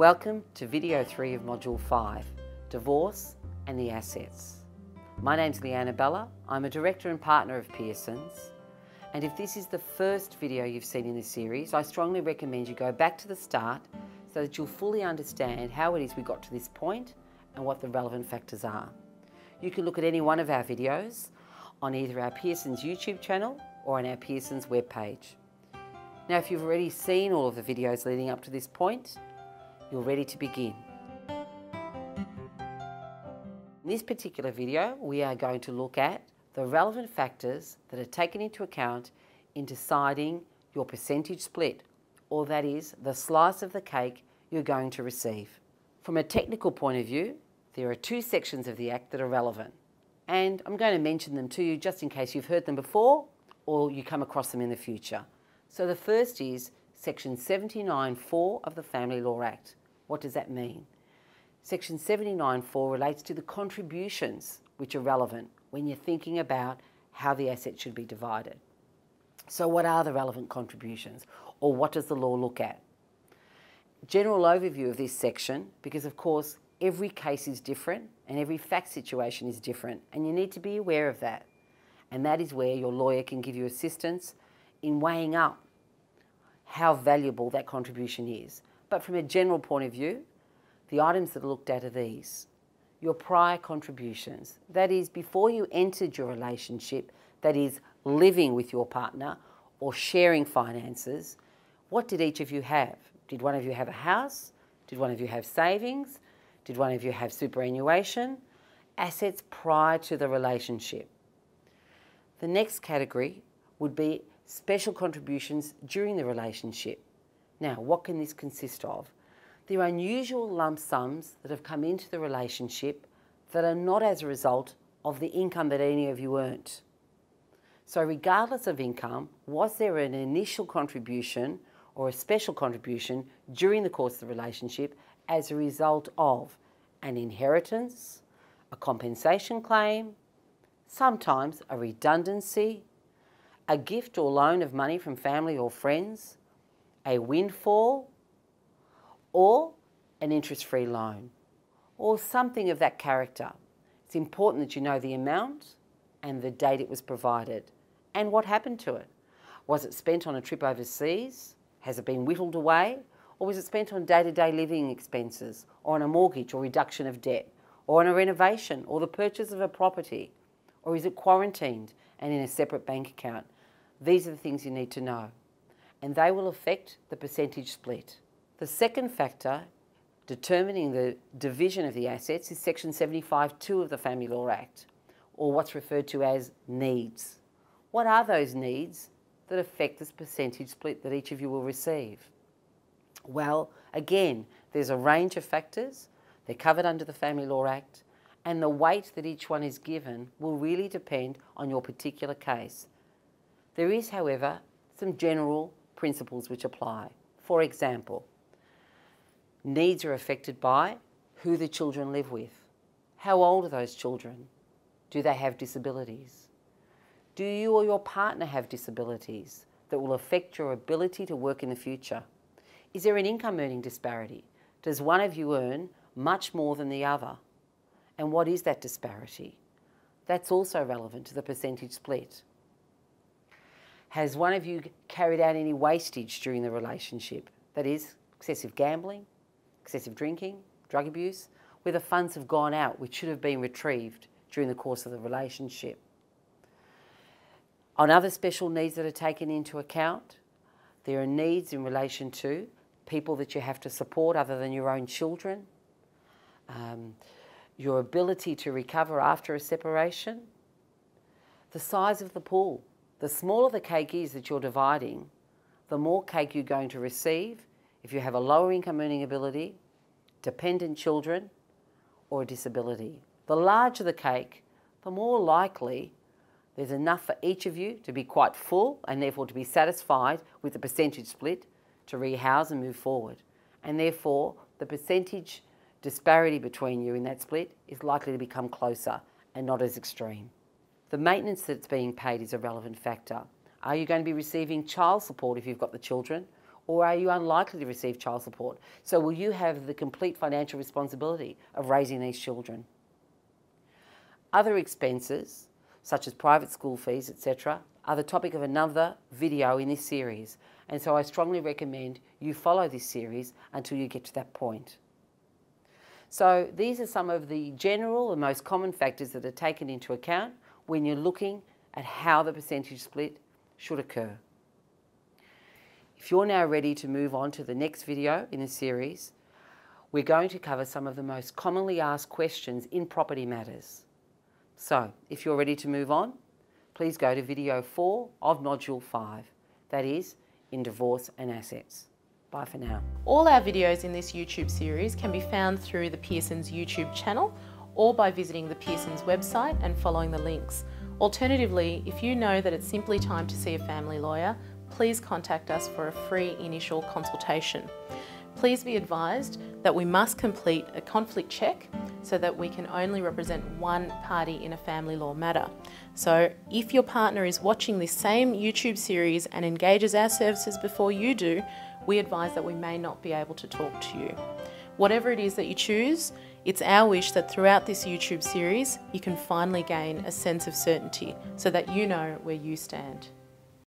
Welcome to video 3 of Module 5, Divorce and the Assets. My name's Leanna Bella. I'm a director and partner of Pearsons. And if this is the first video you've seen in this series, I strongly recommend you go back to the start so that you'll fully understand how it is we got to this point and what the relevant factors are. You can look at any one of our videos on either our Pearsons YouTube channel or on our Pearsons webpage. Now, if you've already seen all of the videos leading up to this point, you're ready to begin. In this particular video, we are going to look at the relevant factors that are taken into account in deciding your percentage split, or that is, the slice of the cake you're going to receive. From a technical point of view, there are two sections of the Act that are relevant, and I'm going to mention them to you just in case you've heard them before or you come across them in the future. So the first is Section 79(4) of the Family Law Act. What does that mean? Section 79(4) relates to the contributions which are relevant when you're thinking about how the assets should be divided. So what are the relevant contributions, or what does the law look at? General overview of this section, because of course every case is different and every fact situation is different, and you need to be aware of that. And that is where your lawyer can give you assistance in weighing up how valuable that contribution is. But from a general point of view, the items that are looked at are these. Your prior contributions, that is before you entered your relationship, that is living with your partner or sharing finances, what did each of you have? Did one of you have a house? Did one of you have savings? Did one of you have superannuation? Assets prior to the relationship. The next category would be special contributions during the relationship. Now, what can this consist of? There are unusual lump sums that have come into the relationship that are not as a result of the income that any of you earned. So regardless of income, was there an initial contribution or a special contribution during the course of the relationship as a result of an inheritance, a compensation claim, sometimes a redundancy, a gift or loan of money from family or friends, a windfall, or an interest-free loan, or something of that character. It's important that you know the amount and the date it was provided and what happened to it. Was it spent on a trip overseas? Has it been whittled away? Or was it spent on day-to-day living expenses, or on a mortgage or reduction of debt, or on a renovation or the purchase of a property? Or is it quarantined and in a separate bank account? These are the things you need to know, and they will affect the percentage split. The second factor determining the division of the assets is Section 75(2) of the Family Law Act, or what's referred to as needs. What are those needs that affect this percentage split that each of you will receive? Well, again, there's a range of factors. They're covered under the Family Law Act, and the weight that each one is given will really depend on your particular case. There is, however, some general principles which apply. For example, needs are affected by who the children live with. How old are those children? Do they have disabilities? Do you or your partner have disabilities that will affect your ability to work in the future? Is there an income earning disparity? Does one of you earn much more than the other? And what is that disparity? That's also relevant to the percentage split. Has one of you carried out any wastage during the relationship? That is, excessive gambling, excessive drinking, drug abuse, where the funds have gone out which should have been retrieved during the course of the relationship. On other special needs that are taken into account, there are needs in relation to people that you have to support other than your own children, your ability to recover after a separation, the size of the pool. The smaller the cake is that you're dividing, the more cake you're going to receive if you have a lower income earning ability, dependent children, or a disability. The larger the cake, the more likely there's enough for each of you to be quite full and therefore to be satisfied with the percentage split to rehouse and move forward. And therefore, the percentage disparity between you in that split is likely to become closer and not as extreme. The maintenance that's being paid is a relevant factor. Are you going to be receiving child support if you've got the children, Or are you unlikely to receive child support? So will you have the complete financial responsibility of raising these children? Other expenses, such as private school fees, etc., are the topic of another video in this series. And so I strongly recommend you follow this series until you get to that point. So these are some of the general and most common factors that are taken into account when you're looking at how the percentage split should occur. If you're now ready to move on to the next video in the series, we're going to cover some of the most commonly asked questions in property matters. So, if you're ready to move on, please go to video 4 of Module 5, that is, in divorce and assets. Bye for now. All our videos in this YouTube series can be found through the Pearsons YouTube channel or by visiting the Pearsons website and following the links. Alternatively, if you know that it's simply time to see a family lawyer, please contact us for a free initial consultation. Please be advised that we must complete a conflict check so that we can only represent one party in a family law matter. So if your partner is watching this same YouTube series and engages our services before you do, we advise that we may not be able to talk to you. Whatever it is that you choose, it's our wish that throughout this YouTube series, you can finally gain a sense of certainty so that you know where you stand.